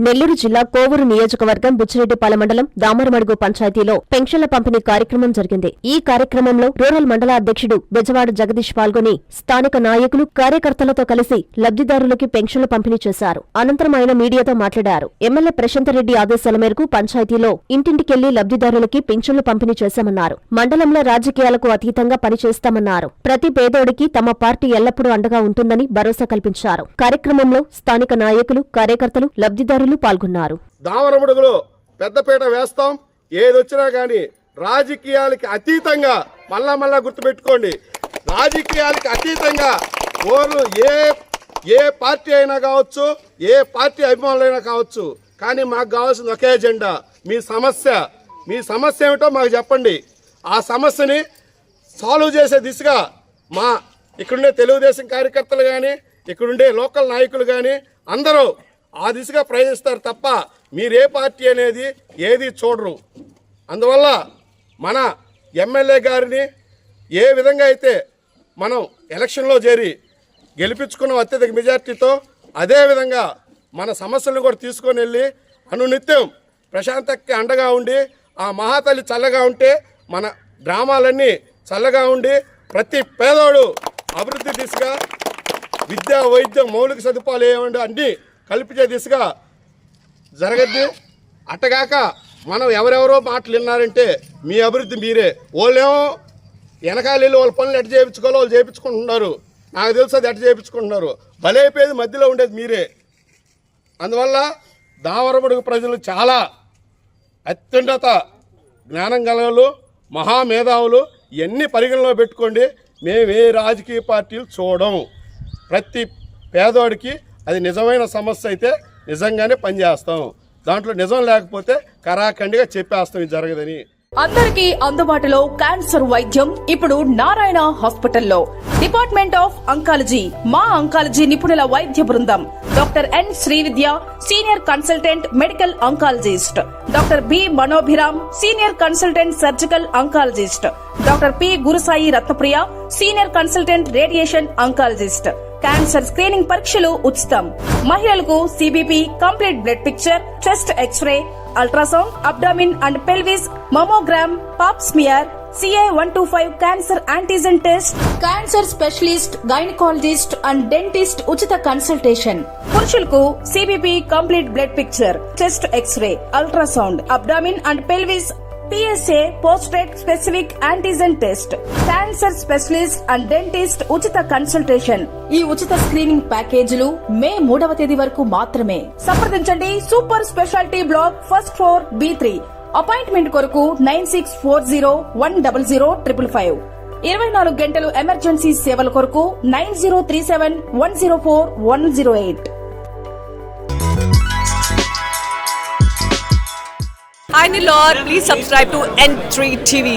నెల్లూరు జిల్లా కోవూరు నియోజకవర్గం బుచ్చిరెడ్డిపాలెం మండలం దామరమడుగు పంచాయతీలో పెన్షన్ల పంపిణీ కార్యక్రమం జరిగింది. ఈ కార్యక్రమంలో రూరల్ మండల అధ్యక్షుడు బెజవాడ జగదీష్ పాల్గొని స్థానిక నాయకులు, కార్యకర్తలతో కలిసి లబ్ధిదారులకి పెన్షన్లు పంపిణీ చేశారు. అనంతరం ఆయన మీడియాతో మాట్లాడారు. ఎమ్మెల్యే ప్రశాంతరెడ్డి ఆదేశాల మేరకు పంచాయతీలో ఇంటింటికెళ్లి లబ్ధిదారులకి పెన్షన్లు పంపిణీ చేశామన్నారు. మండలంలో రాజకీయాలకు అతీతంగా పనిచేస్తామన్నారు. ప్రతి పేదోడికి తమ పార్టీ ఎల్లప్పుడూ అండగా ఉంటుందని భరోసా కల్పించారు. కార్యక్రమంలో స్థానిక నాయకులు, కార్యకర్తలు, లబ్ధిదారులు పాల్గొన్నారు. దామరమడుగులో పెద్దపీట వేస్తాం. ఏదొచ్చినా గానీ రాజకీయాలకి అతీతంగా మళ్ళా గుర్తుపెట్టుకోండి, రాజకీయాలకి అతీతంగా ఓర్లు ఏ పార్టీ అయినా కావచ్చు, ఏ పార్టీ అభిమానులైనా కావచ్చు, కానీ మాకు కావాల్సిన ఒకే ఎజెండా. మీ సమస్య ఏమిటో మాకు చెప్పండి. ఆ సమస్యని సాల్వ్ చేసే దిశగా మా ఇక్కడుండే తెలుగుదేశం కార్యకర్తలు కానీ, ఇక్కడుండే లోకల్ నాయకులు కానీ అందరూ ఆ దిశగా ప్రయత్నిస్తారు తప్ప మీరే పార్టీ అనేది ఏది చూడరు. అందువల్ల మన ఎమ్మెల్యే గారిని ఏ విధంగా అయితే మనం ఎలక్షన్లో చేరి గెలిపించుకున్న అత్యధిక మెజార్టీతో అదేవిధంగా మన సమస్యలను కూడా తీసుకొని వెళ్ళి అనునిత్యం ప్రశాంతకి అండగా ఉండి ఆ మహాతల్లి చల్లగా ఉంటే మన గ్రామాలన్నీ చల్లగా ఉండి ప్రతి పేదోడు అభివృద్ధి దిశగా విద్యా, వైద్యం, మౌలిక సదుపాయాలు ఏమండి అన్నీ కల్పించే దిశగా జరగద్ది. అట్టగాక మనం ఎవరెవరో మాటలు విన్నారంటే మీ అభివృద్ధి మీరే. వాళ్ళేమో వెనకాల వెళ్ళి వాళ్ళ పనులు ఎట్ట చేయించుకోవాలో వాళ్ళు చేయించుకుంటున్నారు. నాకు తెలుసు అది ఎట్ట చేయించుకుంటున్నారు. బలైపోయేది మధ్యలో ఉండేది మీరే. అందువల్ల దామరమడుగు ప్రజలు చాలా అత్యున్నత జ్ఞానం గలవాళ్ళు, మహామేధావులు. ఇవన్నీ పరిగణలో పెట్టుకోండి. మేము ఏ రాజకీయ పార్టీలు చూడం. ప్రతి పేదోడికి అది నిజమైన సమస్య అయితే నిజంగానే పనిచేస్తాం. దాంట్లో నిజం లేకపోతే కరాఖండిగా చెప్పేస్తాం ఇది జరగదని. అందరికీ అందుబాటులో క్యాన్సర్ వైద్యం ఇప్పుడు నారాయణ హాస్పిటల్లో. డిపార్ట్మెంట్ ఆఫ్ అంకాలజీ, మా అంకాలజీ నిపుణుల వైద్య బృందం. Doctor N Srividya, senior consultant medical oncologist. Doctor B Manobhiram, senior consultant surgical oncologist. Doctor P Gurusai Ratnapriya, senior consultant radiation oncologist. Cancer screening పరీక్షలు ఉచితం. మహిళలకు CBP, complete blood picture, chest x-ray, ultrasound, abdomen and pelvis, mammogram, Pap smear, CA-125 cancer antigen test, cancer specialist, gynaecologist and dentist ఉచిత consultation. పురుషులకు CBP, complete blood picture, chest x-ray, ultrasound, abdomen and pelvis, PSA పోస్ట్రేట్ specific antigen test, cancer specialist and dentist ఉచిత consultation. ఈ ఉచిత screening ప్యాకేజీలు మే 3వ తేదీ వరకు మాత్రమే. సంప్రదించండి super speciality block, first floor, B3. Appointment కొరకు 9640100555. 24 గంటలు ఎమర్జెన్సీ సేవల కొరకు 9037104108. Hi Nilor, please subscribe to N3 TV.